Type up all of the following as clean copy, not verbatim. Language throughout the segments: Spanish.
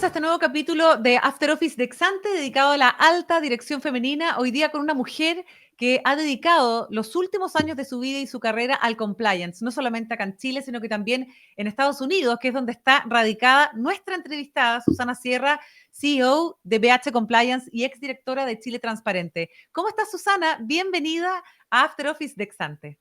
a este nuevo capítulo de After Office de Exante dedicado a la alta dirección femenina, hoy día con una mujer que ha dedicado los últimos años de su vida y su carrera al compliance, no solamente acá en Chile, sino que también en Estados Unidos, que es donde está radicada nuestra entrevistada, Susana Sierra, CEO de BH Compliance y exdirectora de Chile Transparente. ¿Cómo estás, Susana? Bienvenida a After Office de Exante.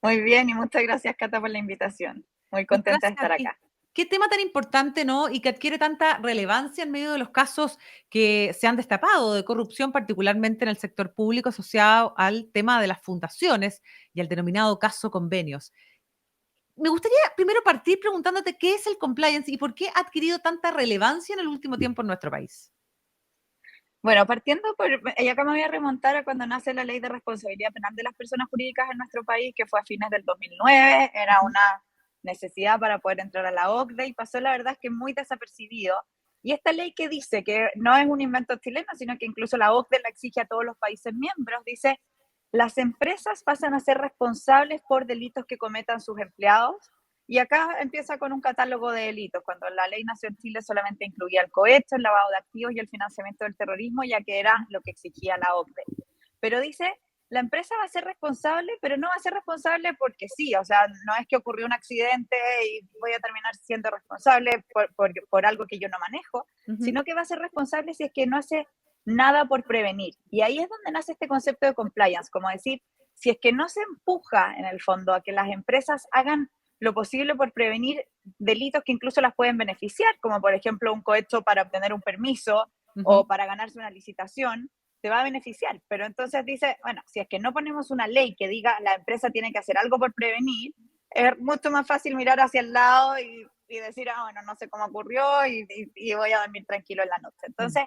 Muy bien, y muchas gracias, Cata, por la invitación. Muy contenta de Gracias a estar ti. acá. Qué tema tan importante, ¿no? Y que adquiere tanta relevancia en medio de los casos que se han destapado de corrupción, particularmente en el sector público asociado al tema de las fundaciones y al denominado caso convenios. Me gustaría primero partir preguntándote qué es el compliance y por qué ha adquirido tanta relevancia en el último tiempo en nuestro país. Bueno, partiendo por, y acá me voy a remontar a cuando nace la Ley de Responsabilidad Penal de las Personas Jurídicas en nuestro país, que fue a fines del 2009, era una necesidad para poder entrar a la OCDE y pasó, la verdad es que muy desapercibido. Y esta ley que dice que no es un invento chileno, sino que incluso la OCDE la exige a todos los países miembros, dice, las empresas pasan a ser responsables por delitos que cometan sus empleados. Y acá empieza con un catálogo de delitos, cuando la ley nació en Chile solamente incluía el cohecho, el lavado de activos y el financiamiento del terrorismo, ya que era lo que exigía la OCDE. Pero dice, la empresa va a ser responsable, pero no va a ser responsable porque sí, o sea, no es que ocurrió un accidente y voy a terminar siendo responsable por algo que yo no manejo, sino que va a ser responsable si es que no hace nada por prevenir. Y ahí es donde nace este concepto de compliance, como decir, si es que no se empuja en el fondo a que las empresas hagan lo posible por prevenir delitos que incluso las pueden beneficiar, como por ejemplo un cohecho para obtener un permiso o para ganarse una licitación, te va a beneficiar. Pero entonces dice, bueno, si es que no ponemos una ley que diga la empresa tiene que hacer algo por prevenir, es mucho más fácil mirar hacia el lado y decir, ah, bueno, no sé cómo ocurrió y voy a dormir tranquilo en la noche. Entonces,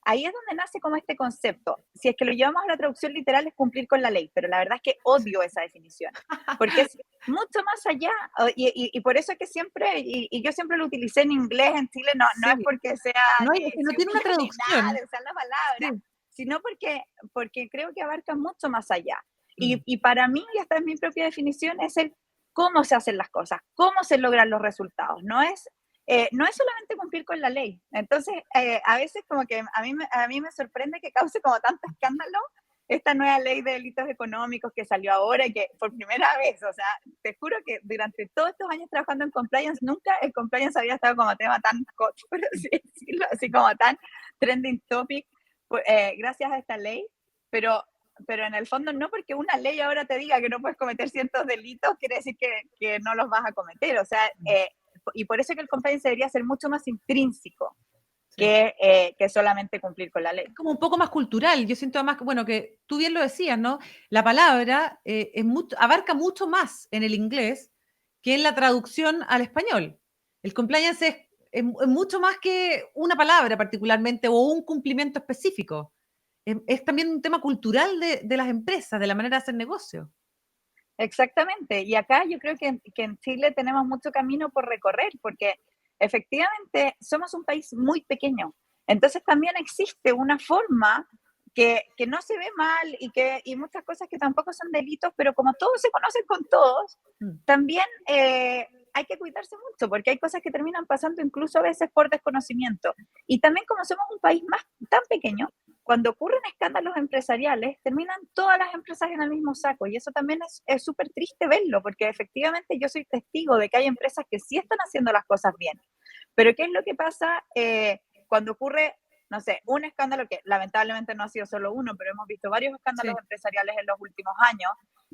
ahí es donde nace como este concepto. Si es que lo llevamos a la traducción literal es cumplir con la ley, pero la verdad es que odio esa definición, porque es mucho más allá, y por eso es que siempre, y yo siempre lo utilicé en inglés en Chile, no es Sí, porque sea no, es que no se tiene una humilla ni nada traducción. de usar la palabra, Sí. sino porque creo que abarca mucho más allá. Mm. Y para mí, y esta es mi propia definición, es el cómo se hacen las cosas, cómo se logran los resultados. No es solamente cumplir con la ley. Entonces, a veces como que a mí me sorprende que cause como tanto escándalo esta nueva ley de delitos económicos que salió ahora y que por primera vez, o sea, te juro que durante todos estos años trabajando en compliance, nunca el compliance había estado como tema tan hot, por así decirlo, así como tan trending topic, gracias a esta ley, pero en el fondo no porque una ley ahora te diga que no puedes cometer ciertos delitos, quiere decir que no los vas a cometer. O sea, y por eso que el compliance debería ser mucho más intrínseco Sí. que solamente cumplir con la ley. Es como un poco más cultural. Yo siento además que, bueno, que tú bien lo decías, ¿no? La palabra abarca mucho más en el inglés que en la traducción al español. El compliance es mucho más que una palabra particularmente o un cumplimiento específico. Es también un tema cultural de las empresas, de la manera de hacer negocio. Exactamente. Y acá yo creo que en Chile tenemos mucho camino por recorrer, porque efectivamente somos un país muy pequeño. Entonces también existe una forma que no se ve mal y muchas cosas que tampoco son delitos, pero como todos se conocen con todos, Mm. también hay que cuidarse mucho, porque hay cosas que terminan pasando incluso a veces por desconocimiento. Y también como somos un país más tan pequeño, cuando ocurren escándalos empresariales, terminan todas las empresas en el mismo saco. Y eso también es súper triste verlo, porque efectivamente yo soy testigo de que hay empresas que sí están haciendo las cosas bien. Pero ¿qué es lo que pasa cuando ocurre, no sé, un escándalo que lamentablemente no ha sido solo uno, pero hemos visto varios escándalos Sí. empresariales en los últimos años?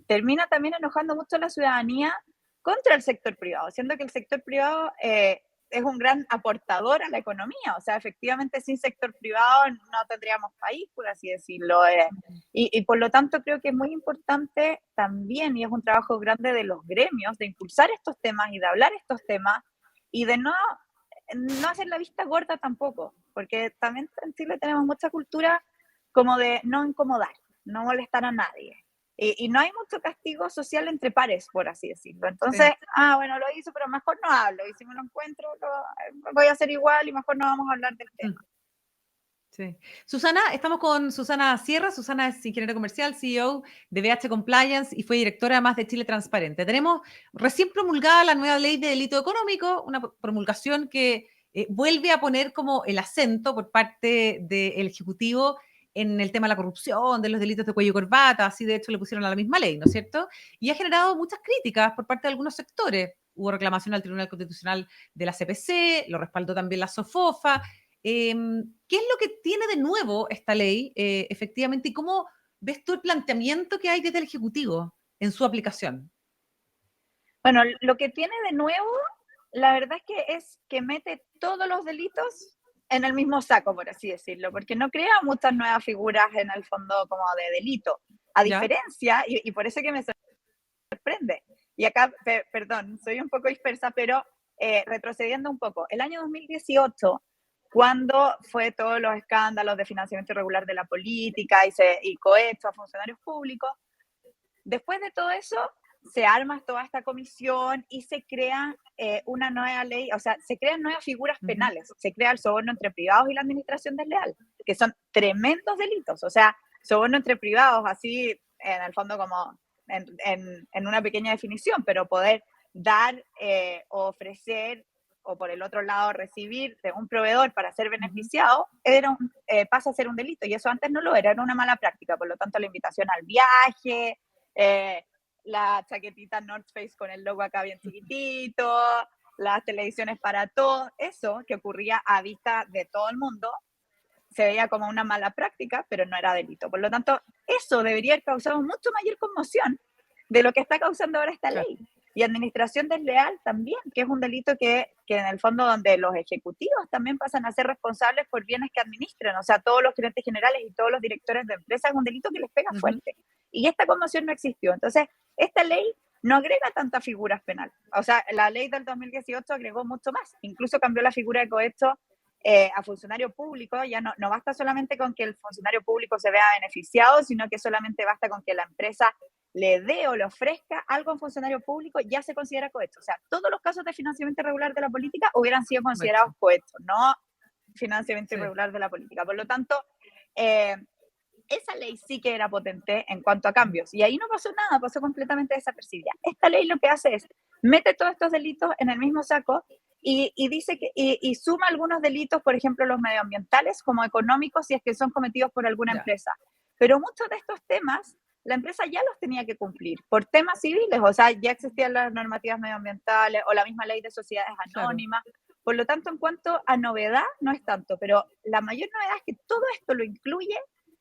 Termina también enojando mucho a la ciudadanía contra el sector privado, siendo que el sector privado es un gran aportador a la economía. O sea, efectivamente, sin sector privado no tendríamos país, por así decirlo. Y por lo tanto, creo que es muy importante también, y es un trabajo grande de los gremios, de impulsar estos temas y de hablar estos temas y de no hacer la vista gorda tampoco, porque también en Chile tenemos mucha cultura como de no incomodar, no molestar a nadie. Y no hay mucho castigo social entre pares, por así decirlo. Entonces, Sí. bueno, lo hizo, pero mejor no hablo. Y si me lo encuentro, voy a hacer igual y mejor no vamos a hablar del Mm. tema. Sí. Susana, estamos con Susana Sierra. Susana es ingeniera comercial, CEO de BH Compliance y fue directora además de Chile Transparente. Tenemos recién promulgada la nueva ley de delito económico, una promulgación que vuelve a poner como el acento por parte del Ejecutivo en el tema de la corrupción, de los delitos de cuello y corbata, así de hecho le pusieron a la misma ley, ¿no es cierto? Y ha generado muchas críticas por parte de algunos sectores. Hubo reclamación al Tribunal Constitucional de la CPC, lo respaldó también la SOFOFA. ¿Qué es lo que tiene de nuevo esta ley, efectivamente, y cómo ves tú el planteamiento que hay desde el Ejecutivo en su aplicación? Bueno, lo que tiene de nuevo, la verdad es que mete todos los delitos en el mismo saco, por así decirlo, porque no crea muchas nuevas figuras en el fondo como de delito. A ¿Ya? diferencia, y por eso que me sorprende, y acá, perdón, soy un poco dispersa, pero retrocediendo un poco, el año 2018, cuando fue todos los escándalos de financiamiento irregular de la política y cohecho a funcionarios públicos, después de todo eso, se arma toda esta comisión y se crea una nueva ley, o sea, se crean nuevas figuras penales, se crea el soborno entre privados y la administración desleal, que son tremendos delitos, o sea, soborno entre privados, así en el fondo como en una pequeña definición, pero poder dar o ofrecer o por el otro lado recibir de un proveedor para ser beneficiado, pasa a ser un delito y eso antes no lo era una mala práctica, por lo tanto la invitación al viaje, eh, la chaquetita North Face con el logo acá bien chiquitito, las televisiones para todos, eso que ocurría a vista de todo el mundo, se veía como una mala práctica, pero no era delito. Por lo tanto, eso debería haber causado mucho mayor conmoción de lo que está causando ahora esta Claro. ley. Y administración desleal también, que es un delito que en el fondo donde los ejecutivos también pasan a ser responsables por bienes que administran, o sea, todos los gerentes generales y todos los directores de empresas, es un delito que les pega fuerte. Y esta conmoción no existió. Entonces, esta ley no agrega tantas figuras penales. O sea, la ley del 2018 agregó mucho más. Incluso cambió la figura de cohecho a funcionario público. Ya no basta solamente con que el funcionario público se vea beneficiado, sino que solamente basta con que la empresa le dé o le ofrezca algo a un funcionario público, ya se considera cohecho. O sea, todos los casos de financiamiento irregular de la política hubieran sido considerados cohechos, no financiamiento Sí. irregular de la política. Por lo tanto, esa ley sí que era potente en cuanto a cambios. Y ahí no pasó nada, pasó completamente desapercibida. Esta ley lo que hace es, mete todos estos delitos en el mismo saco y dice que, y suma algunos delitos, por ejemplo, los medioambientales como económicos, si es que son cometidos por alguna Ya. empresa. Pero muchos de estos temas, la empresa ya los tenía que cumplir por temas civiles, o sea, ya existían las normativas medioambientales o la misma ley de sociedades anónimas. Claro. Por lo tanto, en cuanto a novedad, no es tanto, pero la mayor novedad es que todo esto lo incluye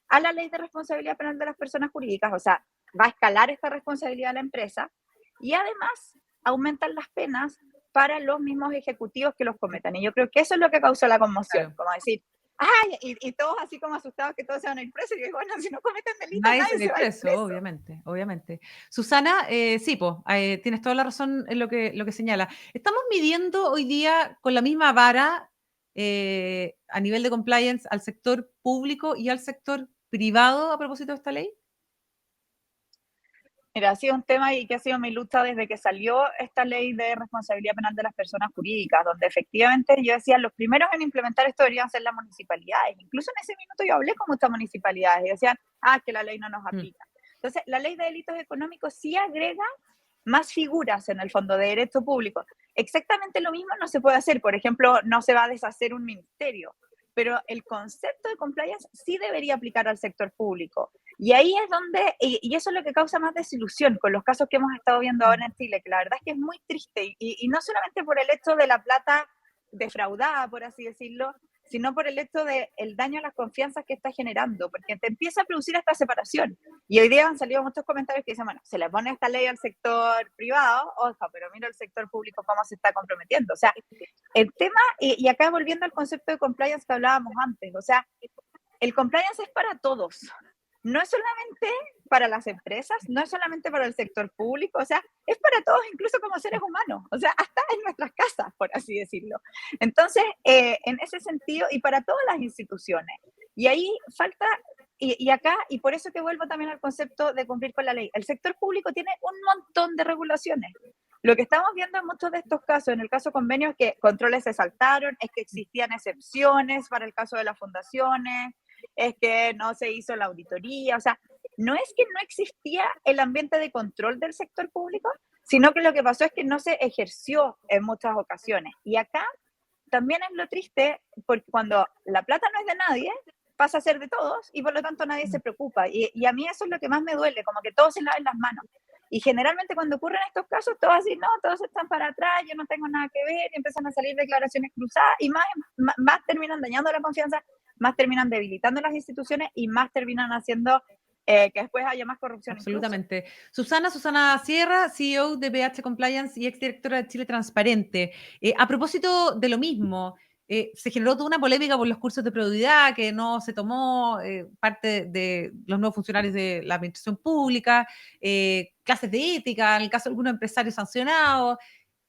a la ley de responsabilidad penal de las personas jurídicas, o sea, va a escalar esta responsabilidad a la empresa y además aumentan las penas para los mismos ejecutivos que los cometan. Y yo creo que eso es lo que causó la conmoción, Claro. como decir, ¡ay! Y todos así como asustados que todos se van a ir presos. Y yo digo, bueno, si no cometen delitos, Nadie se nadie va a se ir va a ir preso, preso. obviamente, obviamente. Susana, sí, tienes toda la razón en lo que señala. ¿Estamos midiendo hoy día con la misma vara a nivel de compliance al sector público y al sector privado a propósito de esta ley? Mira, ha sido un tema y que ha sido mi lucha desde que salió esta ley de responsabilidad penal de las personas jurídicas, donde efectivamente yo decía, los primeros en implementar esto deberían ser las municipalidades. Incluso en ese minuto yo hablé con muchas municipalidades y decían, que la ley no nos aplica. Entonces, la ley de delitos económicos sí agrega más figuras en el fondo de derecho público. Exactamente lo mismo no se puede hacer. Por ejemplo, no se va a deshacer un ministerio, pero el concepto de compliance sí debería aplicar al sector público. Y ahí es donde, y eso es lo que causa más desilusión con los casos que hemos estado viendo ahora en Chile, que la verdad es que es muy triste, y no solamente por el hecho de la plata defraudada, por así decirlo, sino por el hecho del daño a las confianzas que está generando, porque te empieza a producir esta separación. Y hoy día han salido muchos comentarios que dicen, bueno, se le pone esta ley al sector privado, ojo, pero mira el sector público cómo se está comprometiendo. O sea, el tema, y acá volviendo al concepto de compliance que hablábamos antes, o sea, el compliance es para todos, no es solamente para las empresas, no es solamente para el sector público, o sea, es para todos, incluso como seres humanos, o sea, hasta en nuestras casas, por así decirlo. Entonces, en ese sentido, y para todas las instituciones. Y ahí falta, y acá, y por eso que vuelvo también al concepto de cumplir con la ley, el sector público tiene un montón de regulaciones. Lo que estamos viendo en muchos de estos casos, en el caso convenio, es que controles se saltaron, es que existían excepciones para el caso de las fundaciones, es que no se hizo la auditoría, o sea, no es que no existía el ambiente de control del sector público, sino que lo que pasó es que no se ejerció en muchas ocasiones. Y acá también es lo triste, porque cuando la plata no es de nadie, pasa a ser de todos y por lo tanto nadie se preocupa. Y a mí eso es lo que más me duele, como que todos se laven las manos. Y generalmente cuando ocurren estos casos, todos así, no, todos están para atrás, yo no tengo nada que ver, y empiezan a salir declaraciones cruzadas, y más terminan dañando la confianza, más terminan debilitando las instituciones, y más terminan haciendo que después haya más corrupción. Absolutamente. Susana Sierra, CEO de BH Compliance y exdirectora de Chile Transparente. A propósito de lo mismo, se generó toda una polémica por los cursos de probidad que no se tomó parte de los nuevos funcionarios de la administración pública, clases de ética, en el caso de algunos empresarios sancionados.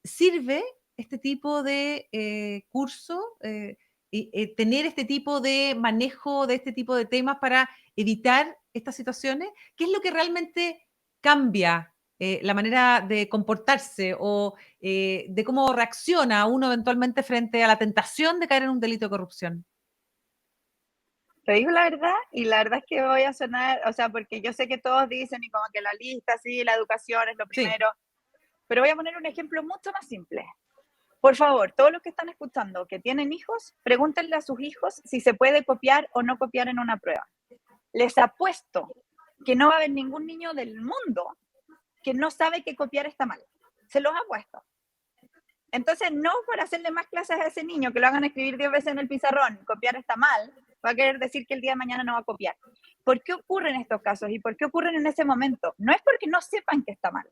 ¿Sirve este tipo de curso y tener este tipo de manejo de este tipo de temas para evitar estas situaciones? ¿Qué es lo que realmente cambia la manera de comportarse o de cómo reacciona uno eventualmente frente a la tentación de caer en un delito de corrupción? Te digo la verdad, y la verdad es que voy a sonar, o sea, porque yo sé que todos dicen y como que la lista, sí, la educación es lo Sí. primero, pero voy a poner un ejemplo mucho más simple. Por favor, todos los que están escuchando que tienen hijos, pregúntenle a sus hijos si se puede copiar o no copiar en una prueba. Les apuesto que no va a haber ningún niño del mundo que no sabe que copiar está mal. Se los apuesto. Entonces, no por hacerle más clases a ese niño, que lo hagan escribir 10 veces en el pizarrón, copiar está mal, va a querer decir que el día de mañana no va a copiar. ¿Por qué ocurren estos casos y por qué ocurren en ese momento? No es porque no sepan que está mal,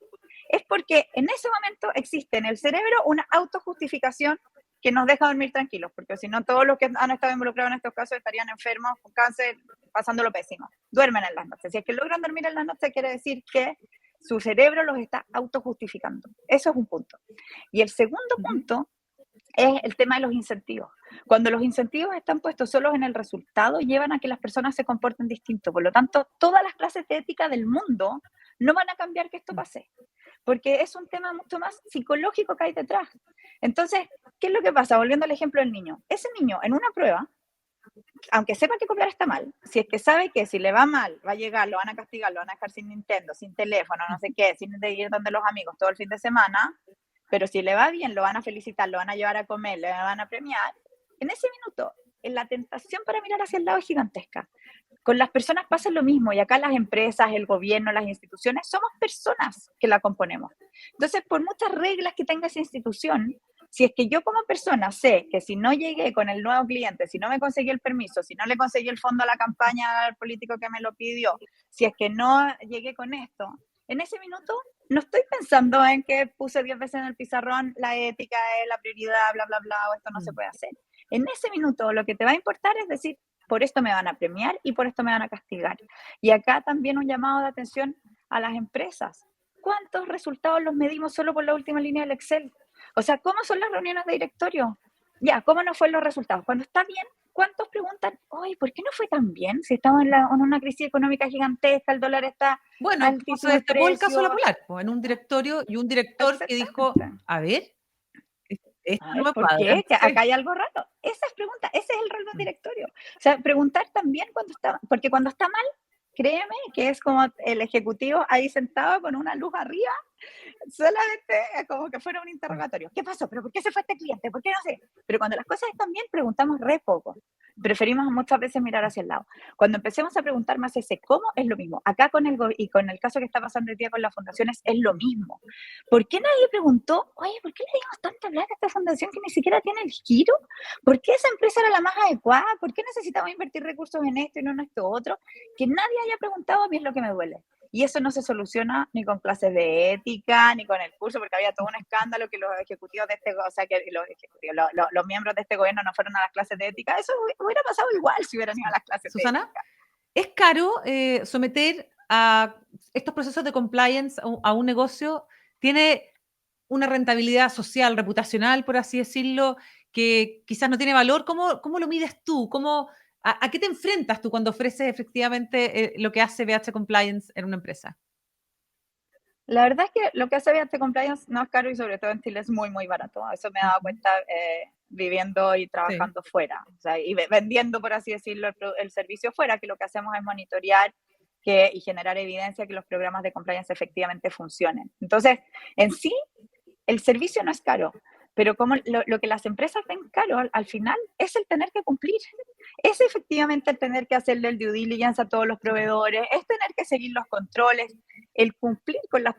es porque en ese momento existe en el cerebro una autojustificación que nos deja dormir tranquilos, porque si no todos los que han estado involucrados en estos casos estarían enfermos, con cáncer, pasándolo pésimo. Duermen en las noches. Si es que logran dormir en las noches, quiere decir que su cerebro los está autojustificando. Eso es un punto. Y el segundo punto es el tema de los incentivos. Cuando los incentivos están puestos solos en el resultado, llevan a que las personas se comporten distinto. Por lo tanto, todas las clases de ética del mundo no van a cambiar que esto pase, porque es un tema mucho más psicológico que hay detrás. Entonces, ¿qué es lo que pasa? Volviendo al ejemplo del niño. Ese niño en una prueba, aunque sepa que copiar está mal, si es que sabe que si le va mal, va a llegar, lo van a castigar, lo van a dejar sin Nintendo, sin teléfono, no sé qué, sin ir donde los amigos todo el fin de semana, pero si le va bien, lo van a felicitar, lo van a llevar a comer, le van a premiar, en ese minuto, la tentación para mirar hacia el lado es gigantesca. Con las personas pasa lo mismo, y acá las empresas, el gobierno, las instituciones, somos personas que la componemos. Entonces, por muchas reglas que tenga esa institución, si es que yo como persona sé que si no llegué con el nuevo cliente, si no me conseguí el permiso, si no le conseguí el fondo a la campaña al político que me lo pidió, si es que no llegué con esto, en ese minuto no estoy pensando en que puse 10 veces en el pizarrón la ética es la prioridad, bla, bla, bla, o esto no se puede hacer. En ese minuto lo que te va a importar es decir, por esto me van a premiar y por esto me van a castigar. Y acá también un llamado de atención a las empresas. ¿Cuántos resultados los medimos solo por la última línea del Excel? O sea, ¿cómo son las reuniones de directorio? Ya, ¿cómo no fueron los resultados? Cuando está bien, ¿cuántos preguntan, oye, ¿por qué no fue tan bien? Si estamos en una crisis económica gigantesca, el dólar está Bueno, altísimo, se el destapó el caso de la precio. Polar, pues, en un directorio y un director que dijo, a ver, esto A no ver, me ¿por cuadra. qué? Que Sí. acá hay algo raro. Esas preguntas, ese es el rol del directorio. O sea, preguntar también cuando está, porque cuando está mal, créeme que es como el ejecutivo ahí sentado con una luz arriba, solamente como que fuera un interrogatorio. ¿Qué pasó? ¿Pero por qué se fue este cliente? ¿Por qué no sé? Pero cuando las cosas están bien, preguntamos re poco. Preferimos muchas veces mirar hacia el lado. Cuando empecemos a preguntar más ese cómo, es lo mismo. Acá y con el caso que está pasando hoy día con las fundaciones, es lo mismo. ¿Por qué nadie preguntó, oye, ¿por qué le dimos tanta plata a esta fundación que ni siquiera tiene el giro? ¿Por qué esa empresa era la más adecuada? ¿Por qué necesitamos invertir recursos en esto y no en esto otro? Que nadie haya preguntado, a mí es lo que me duele. Y eso no se soluciona ni con clases de ética, ni con el curso, porque había todo un escándalo que los ejecutivos de o sea, que los miembros de este gobierno no fueron a las clases de ética. Eso hubiera pasado igual si hubieran ido a las clases de Susana, ética. ¿es caro someter a estos procesos de compliance a un negocio? ¿Tiene una rentabilidad social, reputacional, por así decirlo, que quizás no tiene valor? ¿Cómo lo mides tú? ¿A qué te enfrentas tú cuando ofreces efectivamente lo que hace BH Compliance en una empresa? La verdad es que lo que hace BH Compliance no es caro y sobre todo en Chile es muy, muy barato. Eso me he dado cuenta viviendo y trabajando fuera. O sea, y vendiendo, por así decirlo, el servicio fuera, que lo que hacemos es monitorear y generar evidencia que los programas de compliance efectivamente funcionen. Entonces, en sí, el servicio no es caro, pero como lo que las empresas ven caro al final es el tener que cumplir, es efectivamente el tener que hacerle el due diligence a todos los proveedores, es tener que seguir los controles, el cumplir con las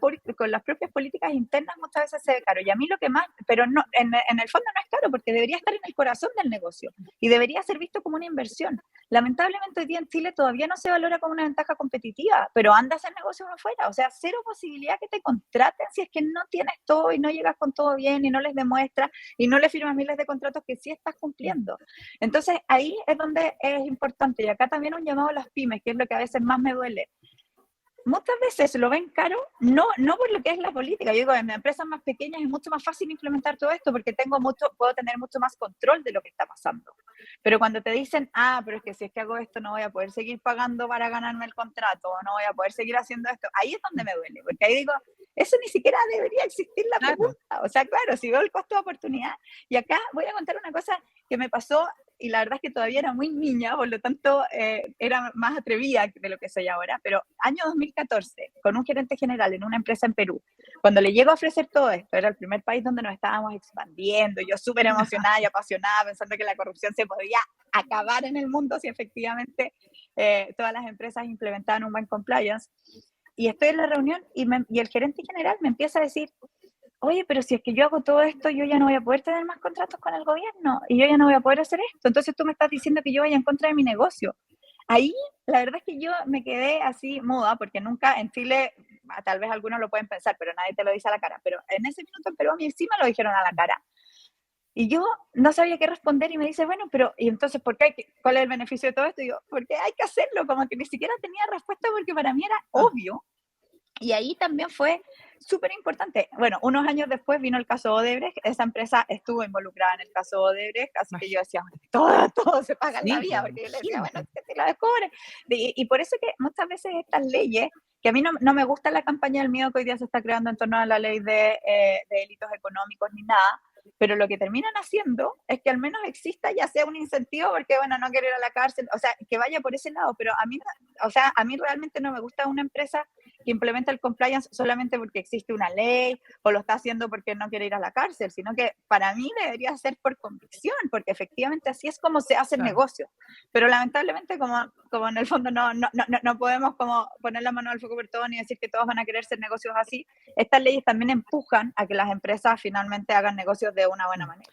propias políticas internas muchas veces se ve caro. Y a mí lo que más, pero no, en el fondo no es caro, porque debería estar en el corazón del negocio y debería ser visto como una inversión. Lamentablemente hoy día en Chile todavía no se valora como una ventaja competitiva, pero anda a hacer negocio uno fuera, o sea, cero posibilidad que te contraten si es que no tienes todo y no llegas con todo bien y no les demuestras y no les firmas miles de contratos que sí estás cumpliendo. Entonces ahí es donde es importante, y acá también un llamado a las pymes, que es lo que a veces más me duele. Muchas veces lo ven caro, no por lo que es la política. Yo digo, en empresas más pequeñas es mucho más fácil implementar todo esto porque puedo tener mucho más control de lo que está pasando. Pero cuando te dicen, pero es que si es que hago esto no voy a poder seguir pagando para ganarme el contrato, o no voy a poder seguir haciendo esto, ahí es donde me duele, porque ahí digo, eso ni siquiera debería existir la pregunta. O sea, claro, si veo el costo de oportunidad, y acá voy a contar una cosa que me pasó, y la verdad es que todavía era muy niña, por lo tanto era más atrevida de lo que soy ahora, pero año 2014, con un gerente general en una empresa en Perú, cuando le llego a ofrecer todo esto, era el primer país donde nos estábamos expandiendo, yo súper emocionada y apasionada, pensando que la corrupción se podía acabar en el mundo si efectivamente todas las empresas implementaban un buen compliance. Y estoy en la reunión y el gerente general me empieza a decir, oye, pero si es que yo hago todo esto, yo ya no voy a poder tener más contratos con el gobierno y yo ya no voy a poder hacer esto. Entonces tú me estás diciendo que yo vaya en contra de mi negocio. Ahí, la verdad es que yo me quedé así muda, porque nunca en Chile, tal vez algunos lo pueden pensar, pero nadie te lo dice a la cara. Pero en ese minuto en Perú a mí sí me lo dijeron a la cara. Y yo no sabía qué responder y me dice, bueno, pero ¿y entonces por qué? ¿Cuál es el beneficio de todo esto? Y yo, porque hay que hacerlo, como que ni siquiera tenía respuesta porque para mí era obvio. Y ahí también fue súper importante. Bueno, unos años después vino el caso Odebrecht, esa empresa estuvo involucrada en el caso Odebrecht, así que yo decía, todo se paga en la vida, porque yo le decía, bueno, que te la descubre. Y por eso que muchas veces estas leyes, que a mí no me gusta la campaña del miedo que hoy día se está creando en torno a la ley de delitos económicos ni nada, pero lo que terminan haciendo es que al menos exista ya sea un incentivo, porque bueno, no quiero ir a la cárcel, o sea, que vaya por ese lado, pero a mí realmente no me gusta una empresa que implementa el compliance solamente porque existe una ley o lo está haciendo porque no quiere ir a la cárcel, sino que para mí debería ser por convicción, porque efectivamente así es como se hace el negocio. Pero lamentablemente como en el fondo no podemos como poner la mano al fuego por todo ni decir que todos van a querer ser negocios así, estas leyes también empujan a que las empresas finalmente hagan negocios de una buena manera.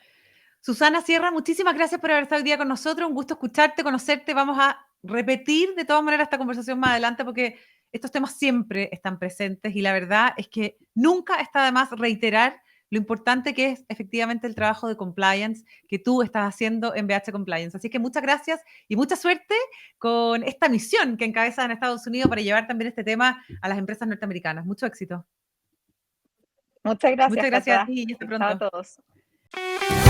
Susana Sierra, muchísimas gracias por haber estado hoy día con nosotros. Un gusto escucharte, conocerte. Vamos a repetir de todas maneras esta conversación más adelante porque estos temas siempre están presentes y la verdad es que nunca está de más reiterar lo importante que es efectivamente el trabajo de compliance que tú estás haciendo en BH Compliance. Así que muchas gracias y mucha suerte con esta misión que encabezas en Estados Unidos para llevar también este tema a las empresas norteamericanas. Mucho éxito. Muchas gracias, Muchas gracias a Cata. ti y hasta Chao a pronto. todos.